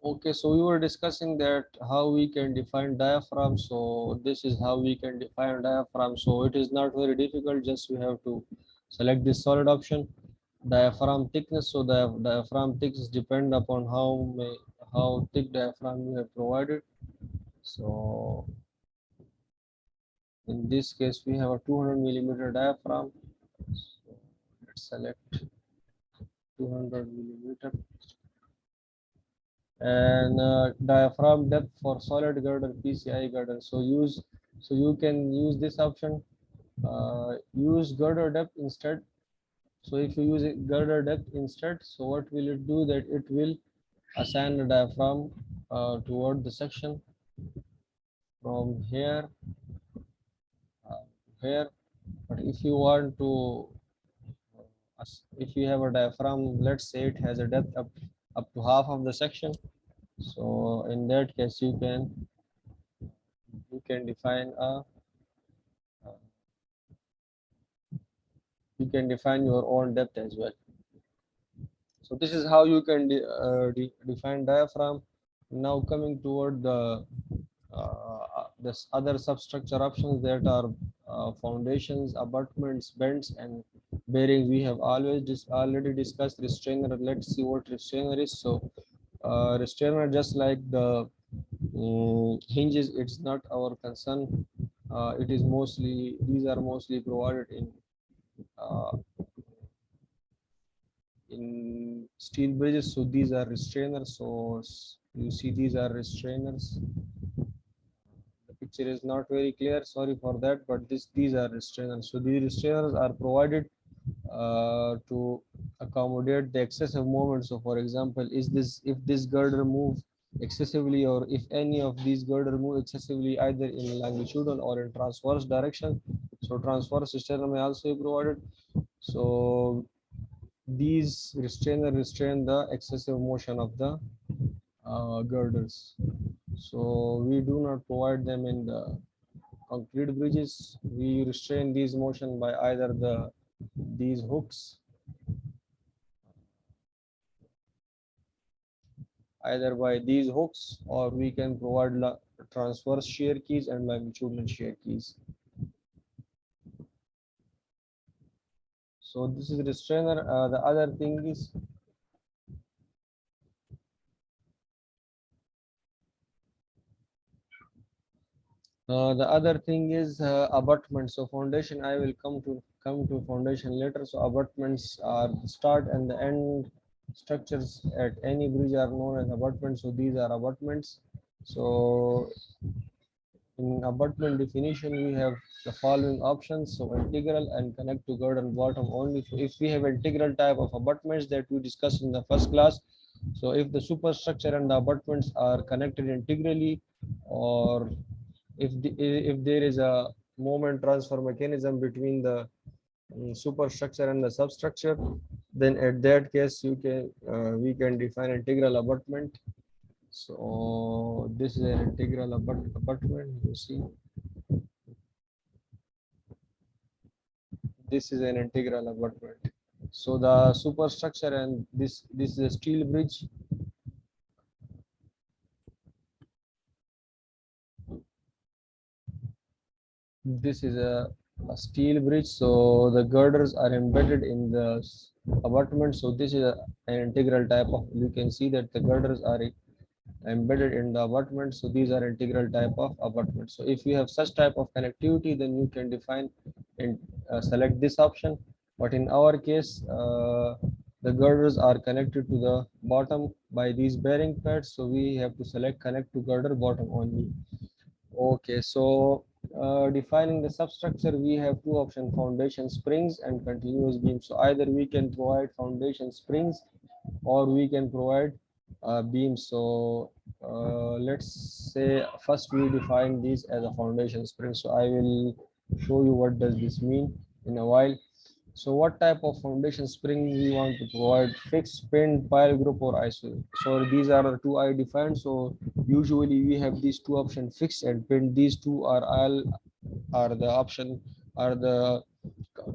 Okay, so we were discussing that how we can define diaphragm. So this is how we can define diaphragm. So it is not very difficult. Just we have to select this solid option. Diaphragm thickness. So the diaphragm thickness depend upon how thick diaphragm you have provided. So in this case, we have a 200 millimeter diaphragm. So let's select 200 millimeter. And diaphragm depth for solid girder PCI girder. So you can use this option. Use girder depth instead. So if you use girder depth instead, so what will it do? That it will assign the diaphragm toward the section from here here. But if you want to, if you have a diaphragm, let's say it has a depth up to half of the section. So in that case, you can define a you can define your own depth as well. So this is how you can define diaphragm. Now coming toward the this other substructure options that are foundations, abutments, bends, and bearings. We have already discussed restrainer. Let's see what restrainer is. So restrainer, just like the hinges, it's not our concern. It is mostly these are mostly provided uh, in steel bridges. So these are restrainers. So you see these are restrainers. The picture is not very clear, sorry for that, but these are restrainers. So these restrainers are provided to accommodate the excessive movement. So for example, is this if this girder moves excessively, or if any of these girder move excessively either in longitudinal or in transverse direction, so transverse restrainer may also be provided. So these restrainer restrain the excessive motion of the girders. So we do not provide them in the concrete bridges. We restrain these motion by either these hooks, or we can provide transverse shear keys and longitudinal shear keys. So this is restrainer. The other thing is abutment. So foundation, I will come to foundation later. So abutments are the start and the end structures at any bridge are known as abutments. So these are abutments. So in abutment definition, we have the following options. So integral and connect to girder and bottom only. So if we have integral type of abutments that we discussed in the first class, so if the superstructure and the abutments are connected integrally, or if there is a moment transfer mechanism between the superstructure and the substructure, then at that case we can define integral abutment. So this is an integral abutment. You see, this is an integral abutment. So the superstructure and this is a steel bridge. This is a steel bridge. So the girders are embedded in the abutment. So this is an integral type of. You can see that the girders are embedded in the abutment. So these are integral type of abutment. So if you have such type of connectivity, then you can define and select this option. But in our case, the girders are connected to the bottom by these bearing pads. So we have to select connect to girder bottom only. Okay, so defining the substructure, we have two options: foundation springs and continuous beams. So either we can provide foundation springs or we can provide beams. So let's say first we define these as a foundation spring. So I will show you what does this mean in a while. So what type of foundation spring we want to provide: fixed, pinned, pile group, or isolate. So these are the two I defined. So usually we have these two options, fixed and pinned. These two are all are the option are the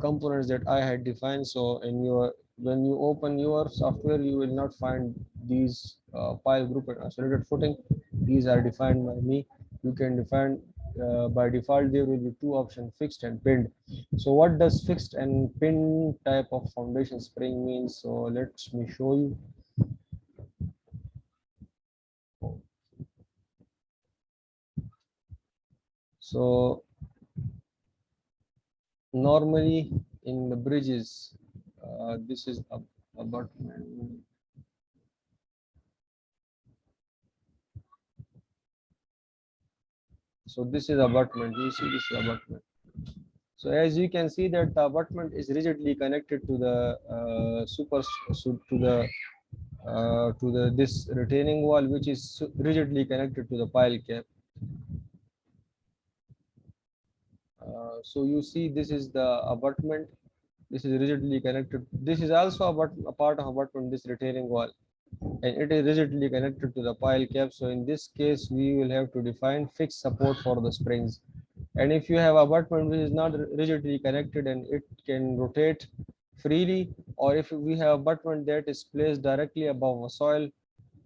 components that I had defined. So in your when you open your software, you will not find these pile, group, and isolated footing. These are defined by me. You can define by default. There will be two options: fixed and pinned. So what does fixed and pinned type of foundation spring means? So let me show you. So normally in the bridges, this is abutment. So this is abutment. You see, this is abutment. So as you can see that the abutment is rigidly connected to the to the this retaining wall, which is rigidly connected to the pile cap. So you see, this is the abutment. This is rigidly connected. This is also a part of abutment, this retaining wall, and it is rigidly connected to the pile cap. So in this case, we will have to define fixed support for the springs. And if you have abutment which is not rigidly connected and it can rotate freely, or if we have abutment that is placed directly above a soil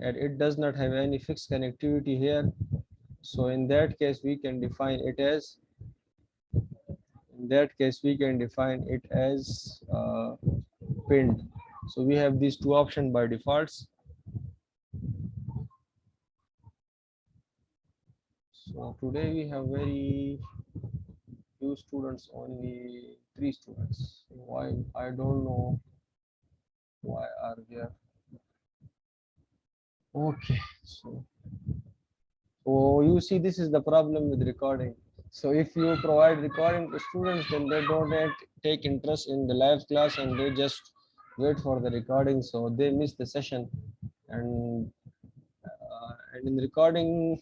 and it does not have any fixed connectivity here, so in that case we can define it as pinned. So we have these two options by defaults. So today we have very few students, only 3 students. Why? I don't know why are there. Okay, so you see, this is the problem with recording. So if you provide recording to students, then they don't take interest in the live class and they just wait for the recording, so they miss the session. And in recording,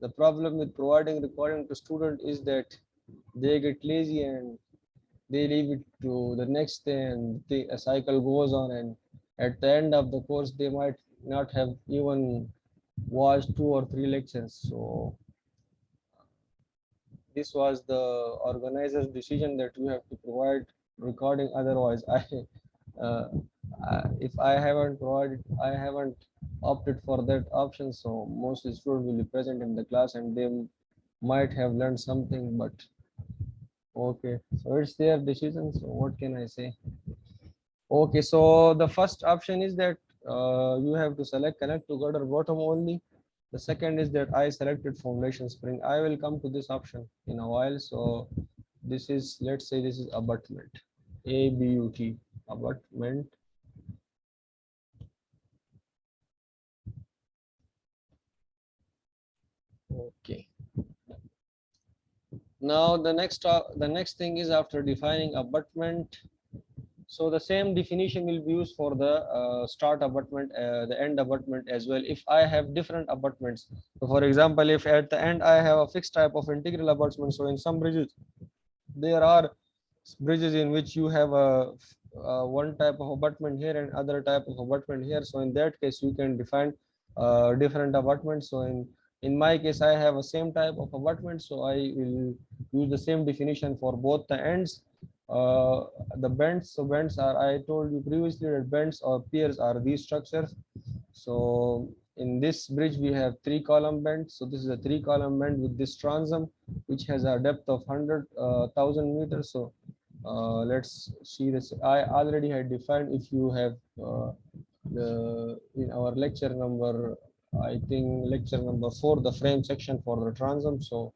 the problem with providing recording to student is that they get lazy and they leave it to the next day, and a cycle goes on, and at the end of the course they might not have even watched 2 or 3 lectures. So this was the organizer's decision that you have to provide recording. Otherwise, uh, if I haven't provided, I haven't opted for that option. So mostly students will be present in the class and they might have learned something, but okay, so it's their decision. So what can I say? Okay, so the first option is that you have to select connect to gutter bottom only. The second is that I selected foundation spring. I will come to this option in a while. So this is, let's say this is abutment, ABUT, abutment. Okay. Now the next thing is, after defining abutment, so the same definition will be used for the start abutment, the end abutment as well. If I have different abutments, so for example, if at the end I have a fixed type of integral abutment, so in some bridges there are bridges in which you have one type of abutment here and other type of abutment here. So in that case, you can define different abutments. So in my case, I have a same type of abutment, so I will use the same definition for both the ends. Uh, the bends, so bends are, I told you previously that bends or piers are these structures. So in this bridge, we have 3-column bend. So this is a 3-column bend with this transom, which has a depth of 100,000 meters. So let's see this. I already had defined, if you have in our lecture number, I think lecture number 4, the frame section for the transom. So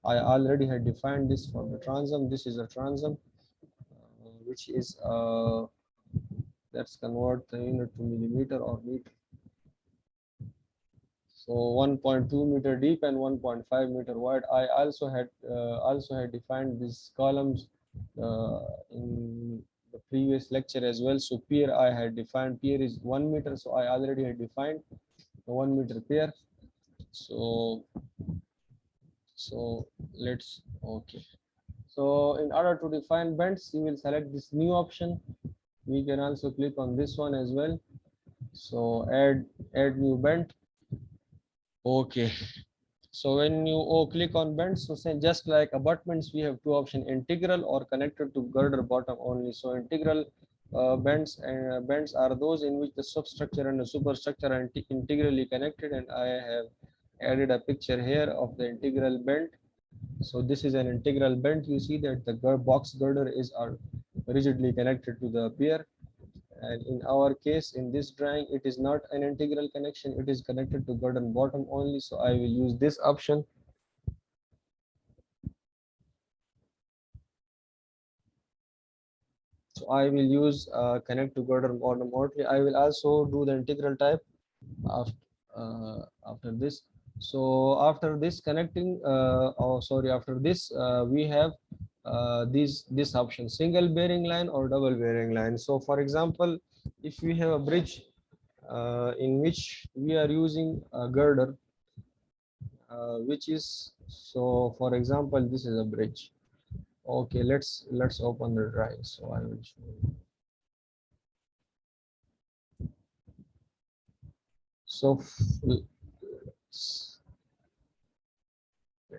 I already had defined this for the transom. This is a transom, which is let's convert the unit to millimeter or meter. So 1.2 meter deep and 1.5 meter wide. I also had defined these columns in the previous lecture as well. So pier, I had defined pier is 1 meter. So I already had defined the 1 meter pier. So let's, okay. So in order to define bends, you will select this new option. We can also click on this one as well. So add new bend. Okay. So when you click on bends, so say just like abutments, we have two options: integral or connected to girder bottom only. So integral Bends are those in which the substructure and the superstructure are integrally connected, and I have added a picture here of the integral bend. So this is an integral bend. You see that the box girder is rigidly connected to the pier, and in our case in this drawing it is not an integral connection, it is connected to girder bottom only. So I will use this option. So I will use connect to girder bottom only. I will also do the integral type after this. So after this connecting, after this we have this option, single bearing line or double bearing line. So for example, if we have a bridge in which we are using a girder, which is, so for example, this is a bridge. Okay, let's open the drawing. So I will show you. So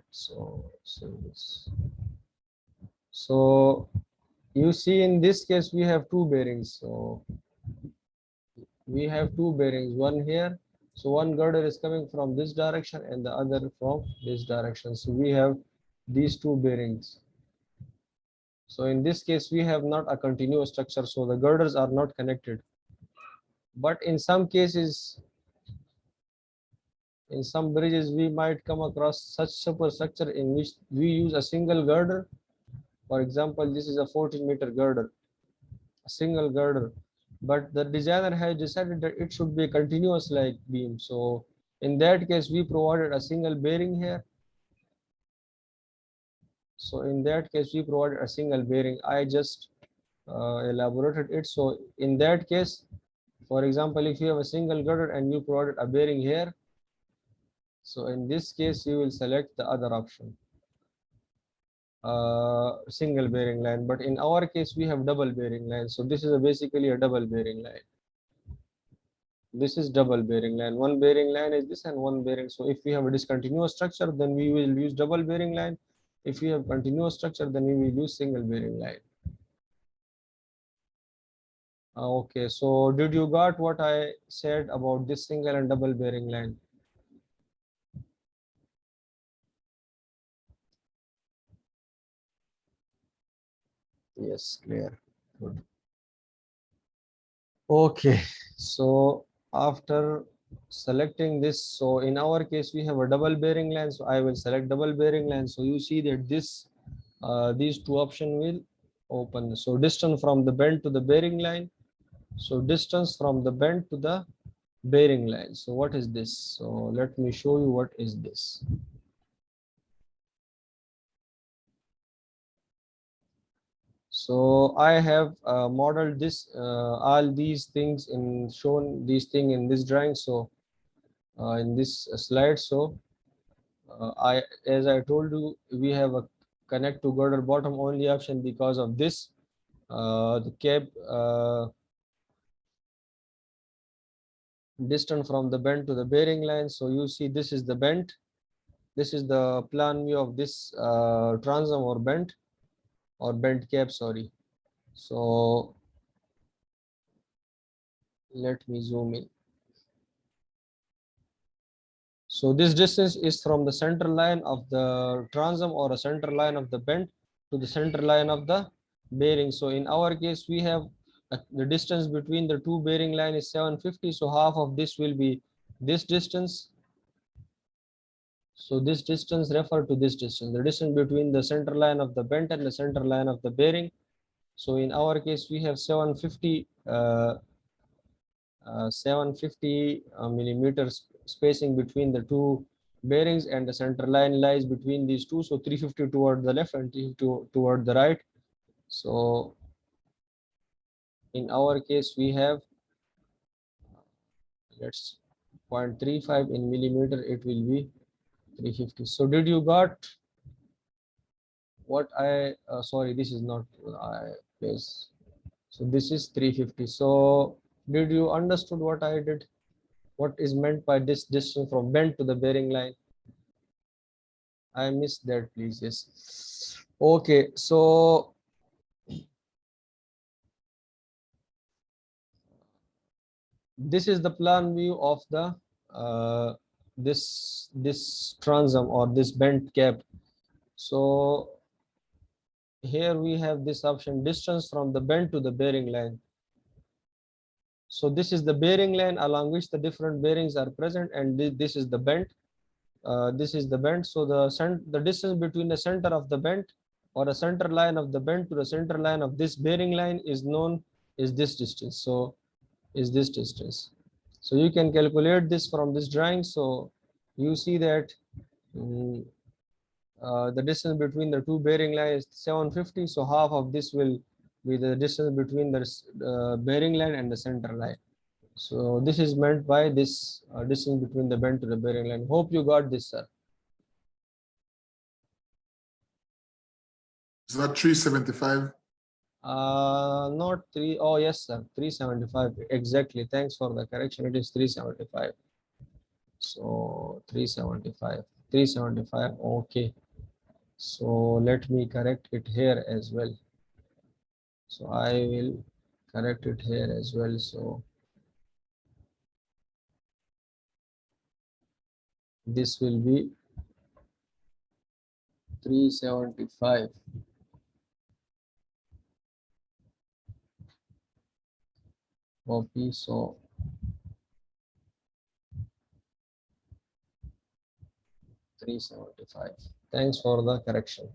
so this. So you see in this case we have two bearings. So we have two bearings, one here. So one girder is coming from this direction and the other from this direction. So we have these two bearings. So in this case we have not a continuous structure, so the girders are not connected. But in some cases, in some bridges, we might come across such superstructure in which we use a single girder. For example, this is a 14-meter girder, a single girder, but the designer has decided that it should be a continuous like beam. So in that case, we provided a single bearing here. So in that case, we provided a single bearing. I just elaborated it. So in that case, for example, if you have a single girder and you provided a bearing here, so in this case, you will select the other option, single bearing line. But in our case, we have double bearing line. So this is basically a double bearing line. This is double bearing line. One bearing line is this and one bearing. So if we have a discontinuous structure, then we will use double bearing line. If we have continuous structure, then we will use single bearing line. Okay, so did you got what I said about this single and double bearing line? Yes, clear. Good. Okay, so after selecting this, so in our case we have a double bearing line, so I will select double bearing line. So you see that this these two options will open. So distance from the bend to the bearing line. So distance from the bend to the bearing line. So what is this? So let me show you what is this. So I have modeled this all these things in shown these thing in this drawing. So in this slide. So as I told you, we have a connect to girder bottom only option because of this. The cap distance from the bend to the bearing line. So you see this is the bend. This is the plan view of this transom or bend cap, sorry. So let me zoom in. So this distance is from the center line of the transom or a center line of the bend to the center line of the bearing. So in our case, we have the distance between the two bearing line is 750. So half of this will be this distance. So this distance refer to this distance, the distance between the center line of the bend and the center line of the bearing. So in our case, we have 750 millimeters spacing between the two bearings, and the center line lies between these two. So 350 toward the left and 350 toward the right. So in our case, we have, let's 0.35 in millimeter, it will be 350. So did you got what I sorry, this is not I place. So this is 350. So did you understood what I did? What is meant by this distance from bend to the bearing line? I missed that, please. Yes. Okay, so This is the plan view of the this transom or this bent cap. So here we have this option, distance from the bend to the bearing line. So this is the bearing line along which the different bearings are present, and this is the bend. This is the bend. So the distance between the center of the bend or the center line of the bend to the center line of this bearing line is known is this distance. So is this distance. So you can calculate this from this drawing. So you see that the distance between the two bearing lines is 750. So half of this will be the distance between the bearing line and the center line. So this is meant by this distance between the bend to the bearing line. Hope you got this, sir. Is that 375? Not three. Oh yes, sir. 375 exactly. Thanks for the correction. It is 375. So 375. 375. Okay. So let me correct it here as well. So I will correct it here as well. So this will be 375. Copy. So 375. Thanks for the correction.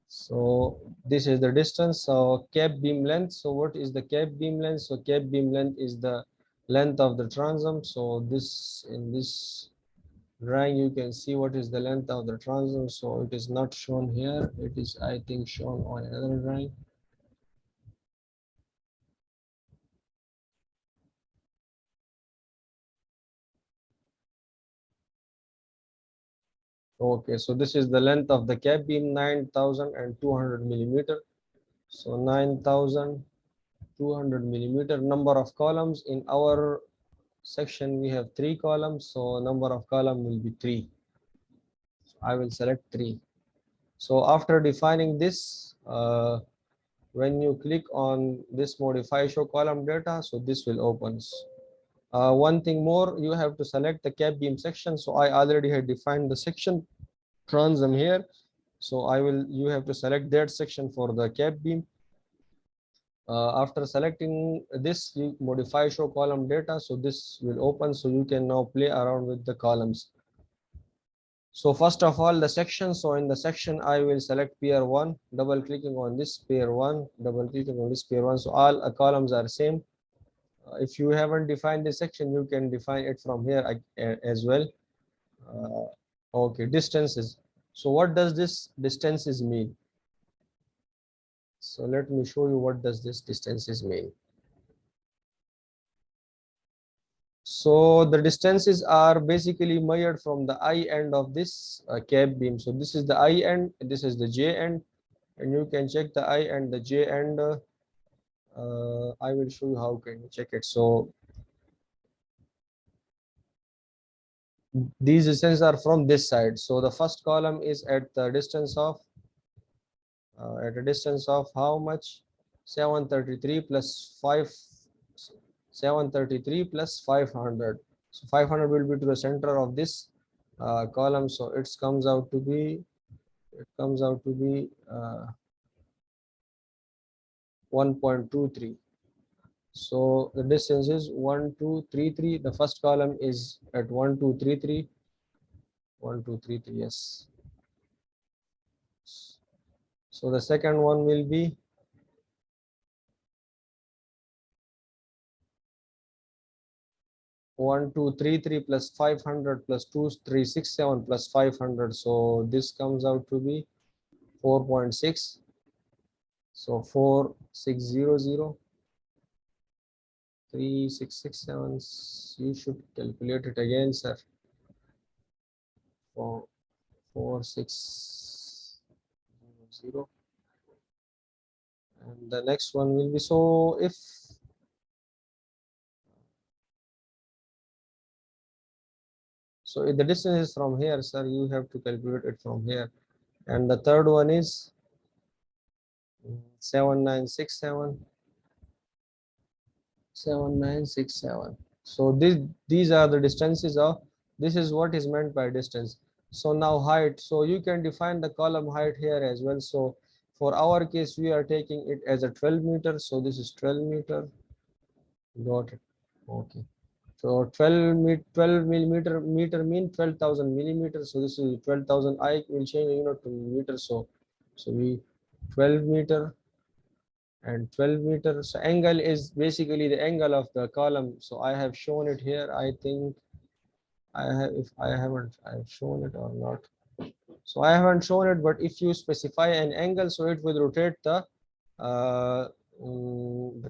So this is the distance. So cap beam length. So what is the cap beam length? So cap beam length is the length of the transom. So this in this drawing you can see what is the length of the transom. So it is not shown here. It is, I think, shown on another drawing. Okay, so this is the length of the cap beam, 9,200 millimeter. So 9,200 millimeter. Number of columns in our section we have 3 columns, so number of column will be 3. So I will select 3. So after defining this, when you click on this modify show column data, so this will opens. One thing more, you have to select the cap beam section. So I already had defined the section transom here. So you have to select that section for the cap beam. After selecting this, you modify show column data. So this will open. So you can now play around with the columns. So first of all, the section. So in the section, I will select pier 1, double clicking on this pier 1, double clicking on this pier 1. So all columns are same. If you haven't defined this section, you can define it from here as well. Okay, distances. So what does this distances mean? So let me show you what does this distances mean. So the distances are basically measured from the I end of this cap beam. So this is the I end, this is the J end, and you can check the I and the J end. I will show you how can you check it. So these distances are from this side. So the first column is at the distance of at a distance of how much? 733 plus 5, 733 plus 500. So 500 will be to the center of this column. So it comes out to be 1.23. So the distance is 1233. The first column is at 1233. 1233, yes. So the second one will be 1233 plus 500 plus 2367 plus 500. So this comes out to be 4.6. So 4600. 3667. You should calculate it again, sir. 4600. And the next one will be, so if the distance is from here, sir, you have to calculate it from here. And the third one is 7967. 7967. So these are the distances of, this is what is meant by distance. So now height, so you can define the column height here as well. So for our case we are taking it as a 12 meter, so this is 12 meter. Got it. Okay. So 12 millimeter, meter mean 12,000 millimeters. So this is 12,000. I will change unit to meter. So we 12 meter and 12 meters. So angle is basically the angle of the column. So I have shown it here. I think I have, if I haven't, I've shown it or not. So I haven't shown it, but if you specify an angle, so it will rotate the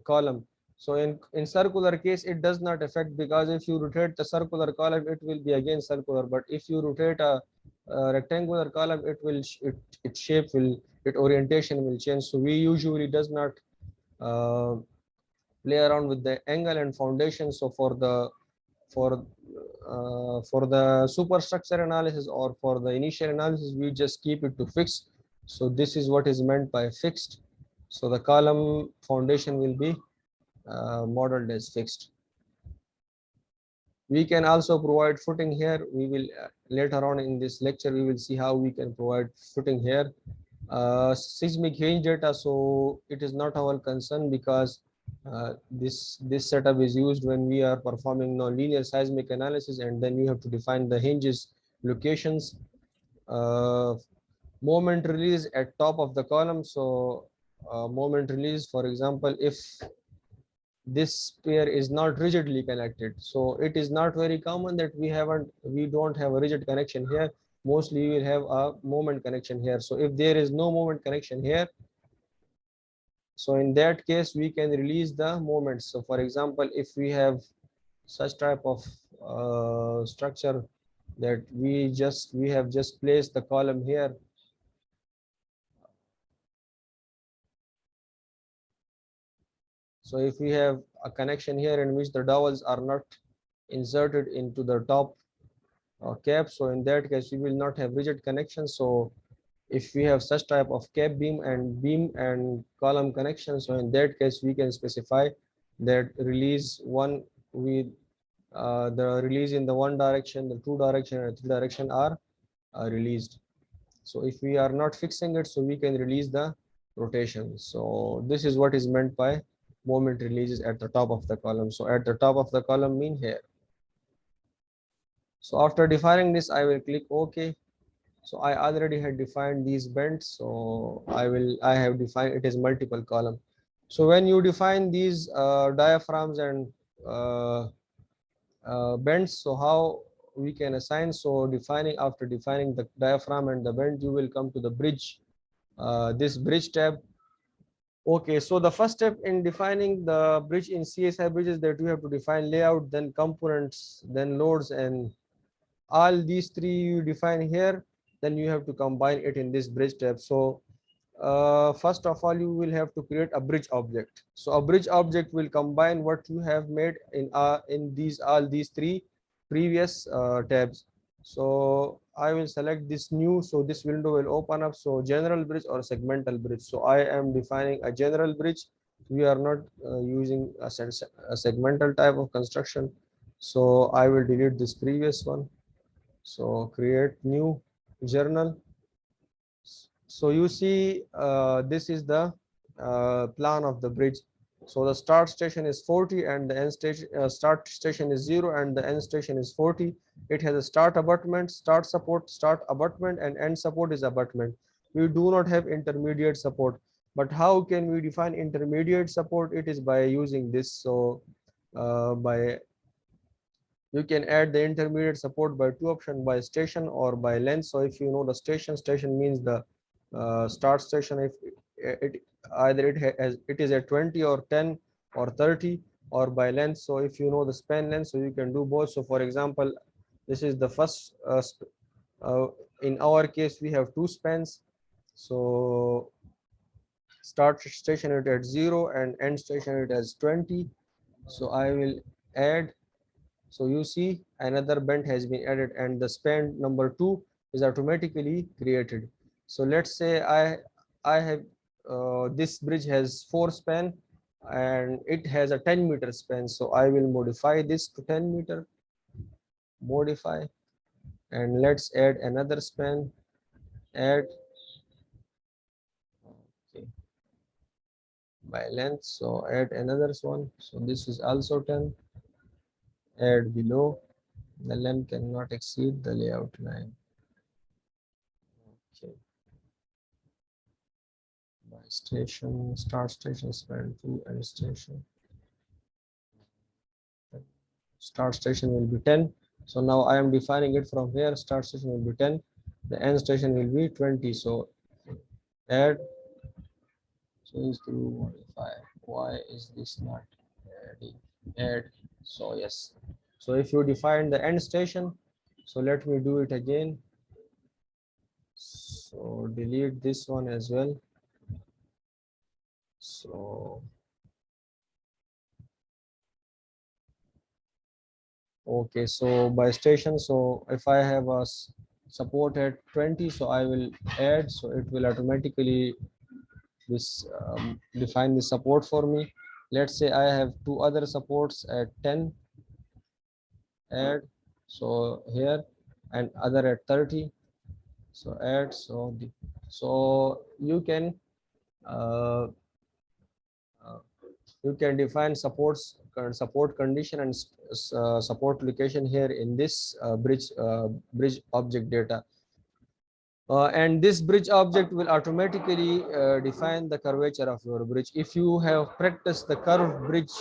column. So in circular case, it does not affect, because if you rotate the circular column, it will be again circular. But if you rotate a rectangular column, it will its shape will, its orientation will change. So we usually does not uh, play around with the angle and foundation. So for the superstructure analysis or for the initial analysis, we just keep it to fixed. So this is what is meant by fixed. So the column foundation will be modeled as fixed. We can also provide footing here. We will later on in this lecture, we will see how we can provide footing here. Seismic hinge data, so it is not our concern, because this setup is used when we are performing nonlinear seismic analysis, and then we have to define the hinges locations. Moment release at top of the column. So moment release, for example, if this pair is not rigidly connected, so it is not very common that we don't have a rigid connection here. Mostly we will have a moment connection here. So if there is no moment connection here, so in that case we can release the moments. So for example, if we have such type of structure that we have just placed the column here. So if we have a connection here in which the dowels are not inserted into the top cap, so in that case we will not have rigid connection. So if we have such type of cap beam and column connection, so in that case we can specify that release one with the release in the one direction, the two direction, and three direction are released. So if we are not fixing it, so we can release the rotation. So this is what is meant by moment releases at the top of the column. So at the top of the column mean here. So after defining this, I will click OK. So I already had defined these bends. So I have defined it as multiple column. So when you define these diaphragms and bends, so how we can assign? So after defining the diaphragm and the bend, you will come to the bridge, this bridge tab. Okay, so the first step in defining the bridge in CSi Bridge is that you have to define layout, then components, then loads, and all these three you define here. Then you have to combine it in this bridge tab. So first of all, you will have to create a bridge object. So a bridge object will combine what you have made in all these three previous tabs. So I will select this new, so this window will open up. So general bridge or segmental bridge. So I am defining a general bridge. We are not using a segmental type of construction. So I will delete this previous one. So create new journal. So you see this is the plan of the bridge. So the start station is 40 and the end station start station is 0 and the end station is 40. It has a start abutment, start support, start abutment, and end support is abutment. We do not have intermediate support. But how can we define intermediate support? It is by using this. So by you can add the intermediate support by two options, by station or by length. So if you know the station means the start station, if it either it is at 20 or 10 or 30, or by length. So if you know the span length, so you can do both. So for example, this is the first in our case we have two spans. So start station it at 0 and end station it as 20. So I will add. So you see another bend has been added and the span number 2 is automatically created. So let's say I have this bridge has 4 span and it has a 10-meter span. So I will modify this to 10-meter, modify, and let's add another span, add, okay, by length. So add another one. So this is also 10, add below. The length cannot exceed the layout line. Okay. By station, start station span 2, and station. Start station will be 10. So now I am defining it from here. Start station will be 10. The end station will be 20. So add, change to modify. Why is this not adding? Add. So yes. So if you define the end station, so let me do it again. So delete this one as well. So okay, so by station, so if I have a support at 20, so I will add, so it will automatically this define the support for me. Let's say I have two other supports at 10, add, so here, and other at 30, so add. So you can uh, uh, you can define support condition and support location here in this bridge object data. And this bridge object will automatically define the curvature of your bridge. If you have practiced the curve bridge,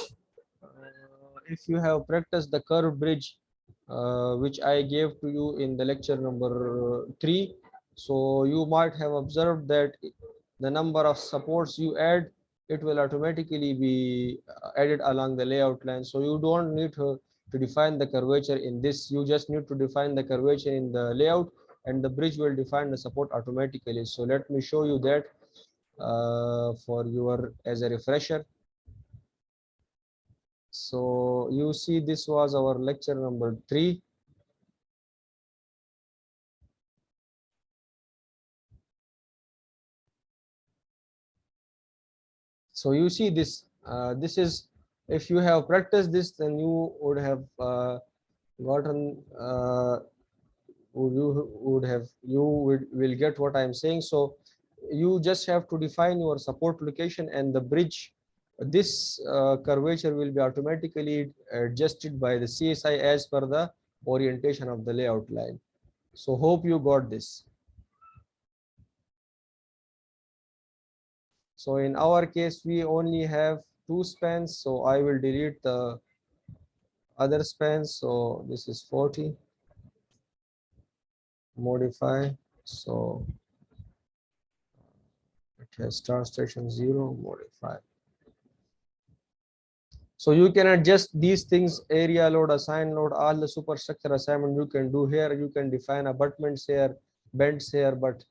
if you have practiced the curve bridge, which I gave to you in the lecture number 3, so you might have observed that the number of supports you add, it will automatically be added along the layout line. So you don't need to define the curvature in this. You just need to define the curvature in the layout, and the bridge will define the support automatically. So let me show you that for your as a refresher. So you see, this was our lecture number 3. So you see this, this is, if you have practiced this, then you would have gotten will get what I'm saying. So you just have to define your support location, and the bridge, this curvature will be automatically adjusted by the CSi as per the orientation of the layout line. So hope you got this. So in our case, we only have 2 spans, so I will delete the other spans. So this is 40, modify, so it has start station 0, modify. So you can adjust these things, area load, assign load, all the superstructure assignment you can do here. You can define abutments here, bends here, but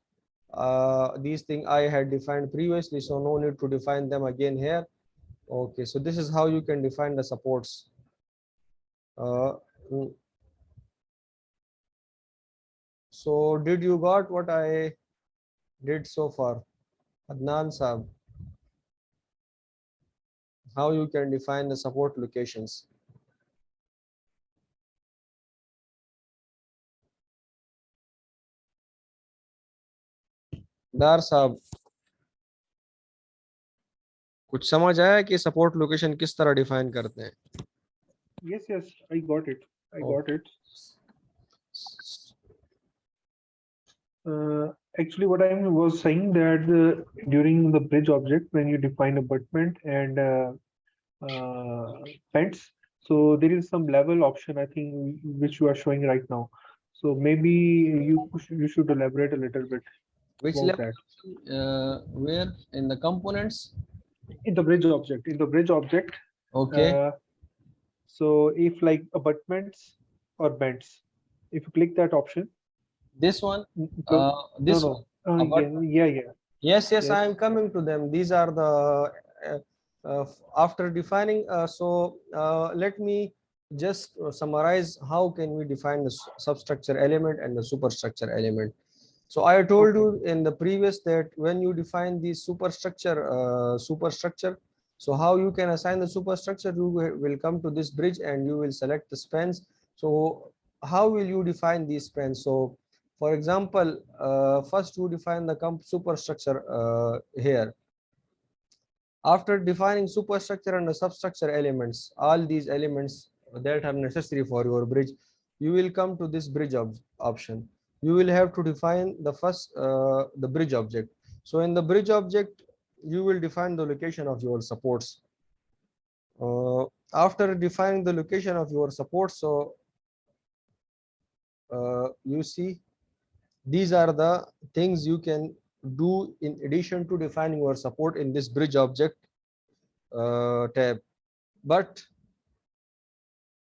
these things I had defined previously, so no need to define them again here. Okay, so this is how you can define the supports. So did you got what I did so far? Adnan Saab, how you can define the support locations? Dar साहब, कुछ समझ आया कि support location किस तरह define करते हैं? Yes, I got it. I got it. Actually, what I was saying that during the bridge object, when you define abutment and bends, so there is some level option, I think, which you are showing right now. So maybe you should elaborate a little bit. Which level? Where in the components? In the bridge object. In the bridge object. Okay. So if like abutments or bends, if you click that option. This one? This no. Yeah. Yes, I am coming to them. These are the after defining. So let me just summarize how can we define the substructure element and the superstructure element. So I told you in the previous that when you define the superstructure, So how you can assign the superstructure? You will come to this bridge and you will select the spans. So how will you define these spans? So for example, first you define the superstructure here. After defining superstructure and the substructure elements, all these elements that are necessary for your bridge, you will come to this bridge option. You will have to define the first the bridge object. So in the bridge object, you will define the location of your supports. After defining the location of your supports, so you see these are the things you can do in addition to defining your support in this bridge object tab. But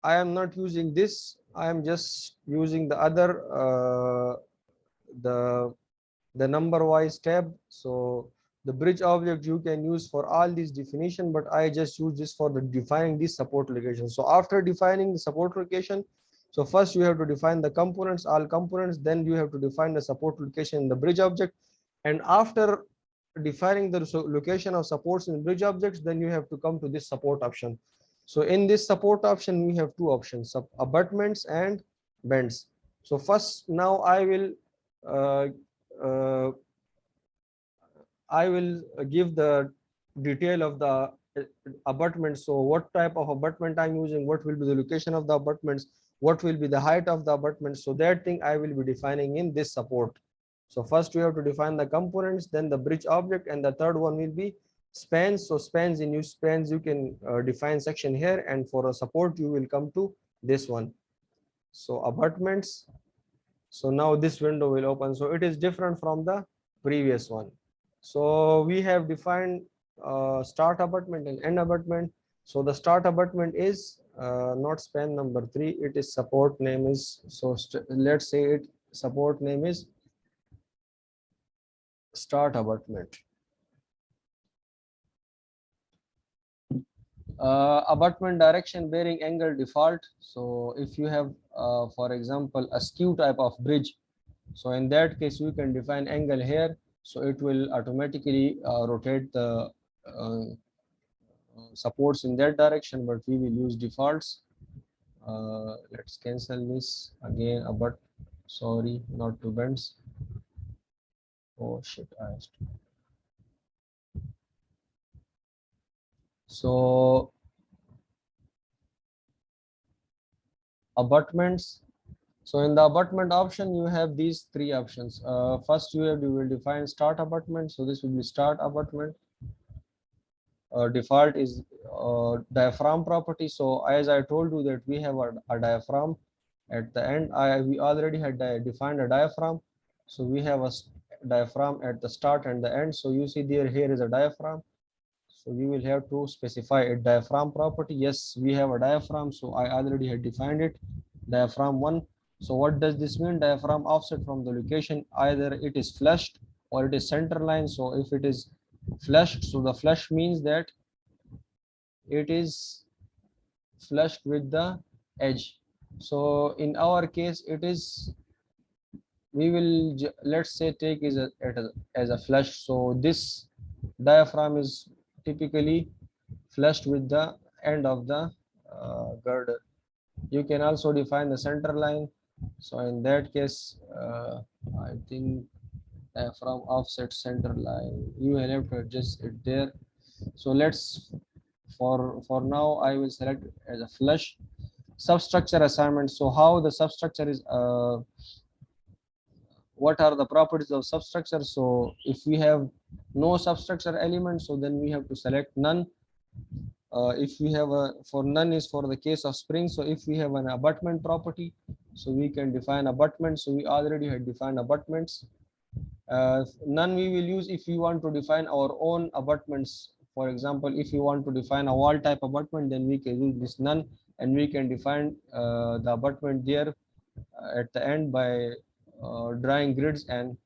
I am not using this. I am just using the other the number wise tab. So the bridge object you can use for all these definition, but I just use this for the defining this support location. So after defining the support location, so first you have to define the components, all components, then you have to define the support location in the bridge object. And after defining the location of supports in bridge objects, then you have to come to this support option. So in this support option, we have two options, abutments and bends. So first, now uh, uh, I will give the detail of the abutment. So what type of abutment I'm using, what will be the location of the abutments, what will be the height of the abutment. So that thing I will be defining in this support. So first we have to define the components, then the bridge object, and the third one will be spans. So spans, in use spans, you can define section here, and for a support you will come to this one. So abutments. So now this window will open. So it is different from the previous one. So we have defined start abutment and end abutment. So the start abutment is not span number 3, it is support name is, so let's say it support name is start abutment. Abutment direction bearing angle default. So if you have for example a skew type of bridge, so in that case you can define angle here, so it will automatically rotate the supports in that direction, but we will use defaults. Let's cancel this again, but sorry, not to bends. Oh shit, so abutments. So in the abutment option, you have these three options. First, you will define start abutment. So this will be start abutment. Default is diaphragm property. So as I told you that we have a diaphragm at the end. We already had defined a diaphragm. So we have a diaphragm at the start and the end. So you see there, here is a diaphragm. So you will have to specify a diaphragm property. Yes, we have a diaphragm. So I already had defined it, diaphragm 1. So what does this mean? Diaphragm offset from the location, either it is flushed or it is center line. So if it is flushed, so the flush means that it is flushed with the edge. So in our case, it is, we will let's say take as a flush. So this diaphragm is typically flushed with the end of the girder. You can also define the center line. So in that case, I think from offset center line, you will have to adjust it there. So let's, for now, I will select as a flush. Substructure assignment. So how the substructure is, what are the properties of substructure? So if we have no substructure element, so then we have to select none. If we have a, for none is for the case of spring. So if we have an abutment property, so we can define abutment. So we already had defined abutments. None we will use if we want to define our own abutments. For example, if you want to define a wall type abutment, then we can use this none, and we can define the abutment there at the end by drawing grids and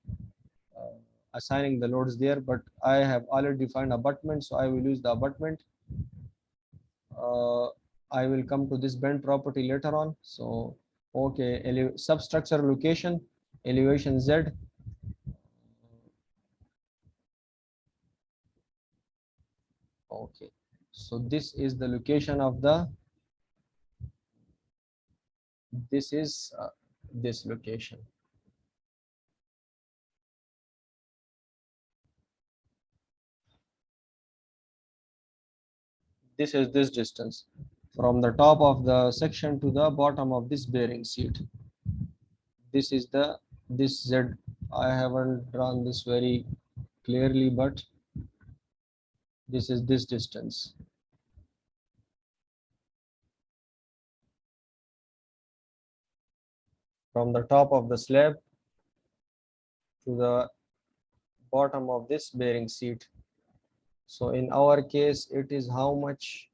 assigning the loads there. But I have already defined abutment, so I will use the abutment. I will come to this bend property later on. So okay, substructure location, elevation Z. Okay, So this is the location of the, this is this location. This is this distance from the top of the section to the bottom of this bearing seat. This is the, this Z, I haven't drawn this very clearly, but this is this distance. From the top of the slab to the bottom of this bearing seat. So in our case, it is how much?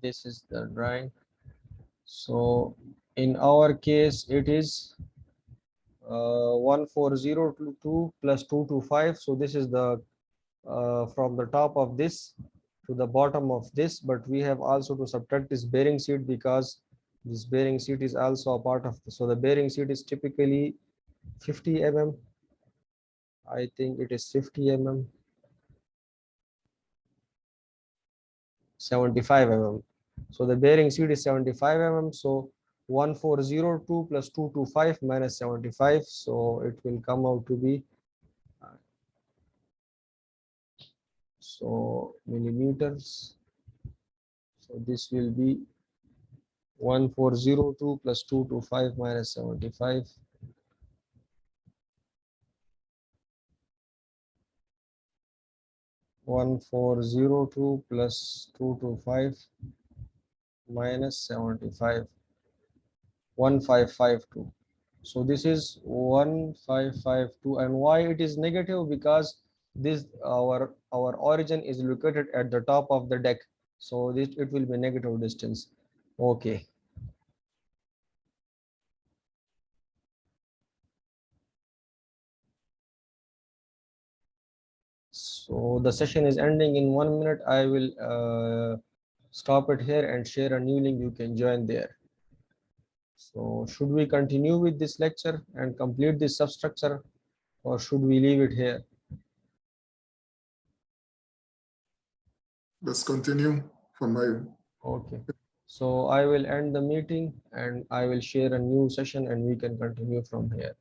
This is the drawing. So in our case, it is 14022 plus 225. So this is the from the top of this to the bottom of this, but we have also to subtract this bearing seat because this bearing seat is also a part of this. So the bearing seat is typically 50 mm. I think it is 50 mm, 75 mm. So the bearing seat is 75 mm. So 1402 plus 225 minus 75. So it will come out to be, so millimeters. So this will be 1402 plus 225 minus 75. 1402 plus 225 minus 75. 1552. So this is 1552. And why it is negative? Because this our origin is located at the top of the deck. So this, it will be negative distance. Okay. So the session is ending in 1 minute. I will stop it here and share a new link. You can join there. So should we continue with this lecture and complete this substructure, or should we leave it here? Let's continue from my. Okay. So I will end the meeting and I will share a new session and we can continue from here.